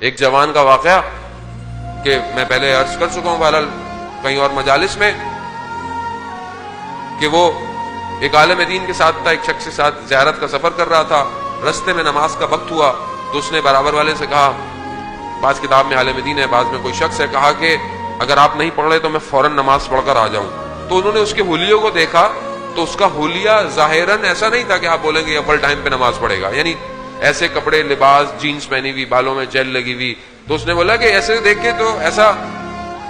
ایک جوان کا واقعہ کہ میں پہلے عرض کر چکا ہوں بہرحال کہیں اور مجالس میں، کہ وہ ایک عالم دین کے ساتھ تھا، ایک شخص کے ساتھ زیارت کا سفر کر رہا تھا، رستے میں نماز کا وقت ہوا تو اس نے برابر والے سے کہا، بعض کتاب میں عالم دین ہے، بعض میں کوئی شخص ہے، کہا کہ اگر آپ نہیں پڑھ رہے تو میں فوراً نماز پڑھ کر آ جاؤں۔ تو انہوں نے اس کے حلیوں کو دیکھا تو اس کا حلیہ ظاہراً ایسا نہیں تھا کہ آپ بولیں گے اول ٹائم پہ نماز پڑھے گا، یعنی ایسے کپڑے، لباس، جینز پہنی ہوئی، بالوں میں جیل لگی ہوئی، تو اس نے بولا کہ ایسے دیکھ کے تو ایسا،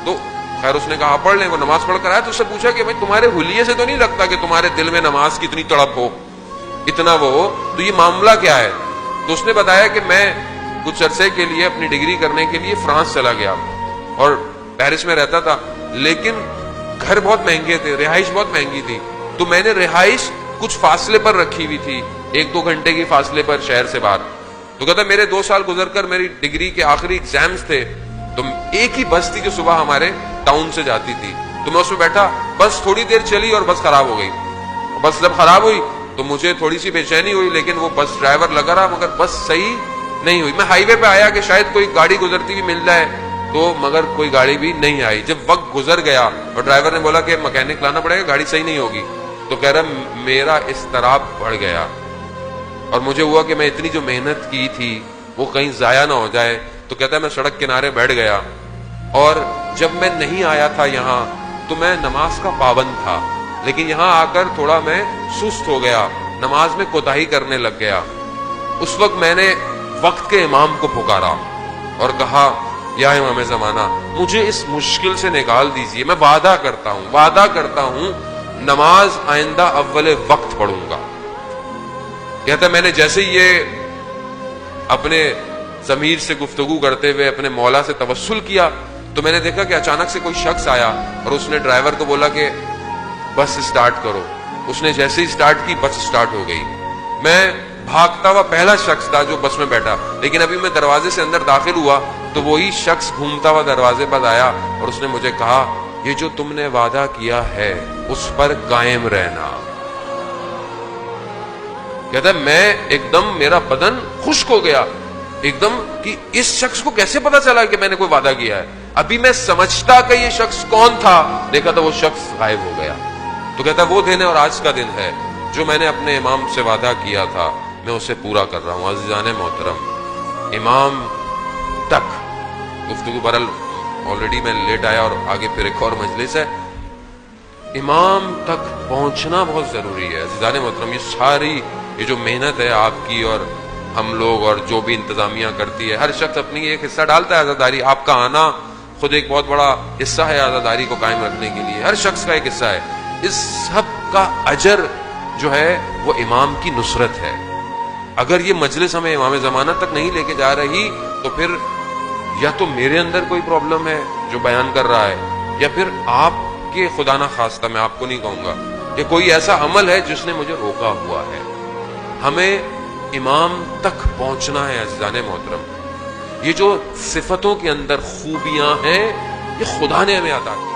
تو خیر اس نے کہا پڑھ لیں۔ وہ نماز پڑھ کر آیا تو اس سے پوچھا کہ بھائی تمہارے حلیے سے تو نہیں لگتا کہ تمہارے دل میں نماز کی اتنی تڑپ ہو، اتنا وہ ہو، تو یہ معاملہ کیا ہے؟ تو اس نے بتایا کہ میں کچھ عرصے کے لیے اپنی ڈگری کرنے کے لیے فرانس چلا گیا اور پیرس میں رہتا تھا، لیکن گھر بہت مہنگے تھے، رہائش بہت مہنگی تھی، تو میں نے رہائش کچھ فاصلے پر رکھی ہوئی تھی، 1-2 گھنٹے کی فاصلے پر شہر سے باہر۔ تو کہتا میرے 2 سال گزر کر میری ڈگری کے آخری ایگزامز تھے، تو ایک ہی بس تھی جو صبح ہمارے ٹاؤن سے جاتی تھی، تو میں اس میں بیٹھا، بس تھوڑی دیر چلی اور بس خراب ہو گئی۔ بس جب خراب ہوئی تو مجھے تھوڑی سی بے چینی ہوئی، لیکن وہ بس ڈرائیور لگا رہا مگر بس صحیح نہیں ہوئی۔ میں ہائی وے پہ آیا کہ شاید کوئی گاڑی گزرتی ہوئی مل جائے، تو مگر کوئی گاڑی بھی نہیں آئی۔ جب وقت گزر گیا اور ڈرائیور نے بولا کہ مکینک لانا پڑے گا، گاڑی صحیح نہیں ہوگی، تو کہہ رہا میرا اضطراب بڑھ گیا اور مجھے ہوا کہ میں اتنی جو محنت کی تھی وہ کہیں ضائع نہ ہو جائے۔ تو کہتا ہے میں سڑک کنارے بیٹھ گیا، اور جب میں نہیں آیا تھا یہاں تو میں نماز کا پابند تھا، لیکن یہاں آ کر تھوڑا میں سست ہو گیا، نماز میں کوتاہی کرنے لگ گیا۔ اس وقت میں نے وقت کے امام کو پکارا اور کہا یا امام زمانہ مجھے اس مشکل سے نکال دیجئے، میں وعدہ کرتا ہوں نماز آئندہ اول وقت پڑھوں گا۔ کہتا ہے میں نے جیسے ہی یہ اپنے ضمیر سے گفتگو کرتے ہوئے اپنے مولا سے توسل کیا تو میں نے دیکھا کہ اچانک سے کوئی شخص آیا اور اس نے ڈرائیور کو بولا کہ بس اسٹارٹ کرو۔ اس نے جیسے ہی اسٹارٹ کی بس اسٹارٹ ہو گئی۔ میں بھاگتا ہوا پہلا شخص تھا جو بس میں بیٹھا، لیکن ابھی میں دروازے سے اندر داخل ہوا تو وہی شخص گھومتا ہوا دروازے پر آیا اور اس نے مجھے کہا یہ جو تم نے وعدہ کیا ہے اس پر قائم رہنا۔ کہتا ہے میں ایک دم میرا بدن خشک ہو گیا ایک دم کہ اس شخص کو کیسے پتا چلا کہ میں نے کوئی وعدہ کیا ہے؟ ابھی میں سمجھتا کہ یہ شخص کون تھا، دیکھا تو وہ شخص غائب ہو گیا۔ تو کہتا ہے وہ دن ہے اور آج کا دن ہے جو میں نے اپنے امام سے وعدہ کیا تھا میں اسے پورا کر رہا ہوں۔ عزیزان محترم، امام تک گفتگو برل آلریڈی میں لیٹ آیا اور آگے پھر ایک اور مجلس ہے، امام تک پہنچنا بہت ضروری ہے۔ عزیزان محترم، یہ جو محنت ہے آپ کی اور ہم لوگ اور جو بھی انتظامیہ کرتی ہے، ہر شخص اپنی ایک حصہ ڈالتا ہے عزاداری۔ آپ کا آنا خود ایک بہت بڑا حصہ ہے عزاداری کو قائم رکھنے کے لیے، ہر شخص کا ایک حصہ ہے۔ اس سب کا اجر جو ہے وہ امام کی نصرت ہے۔ اگر یہ مجلس ہمیں امام زمانہ تک نہیں لے کے جا رہی تو پھر یا تو میرے اندر کوئی پرابلم ہے جو بیان کر رہا ہے، یا پھر آپ کے خدا نہ خواستہ، میں آپ کو نہیں کہوں گا، کہ کوئی ایسا عمل ہے جس نے مجھے روکا ہوا ہے۔ ہمیں امام تک پہنچنا ہے عزیزان محترم۔ یہ جو صفتوں کے اندر خوبیاں ہیں یہ خدا نے ہمیں عطا کی۔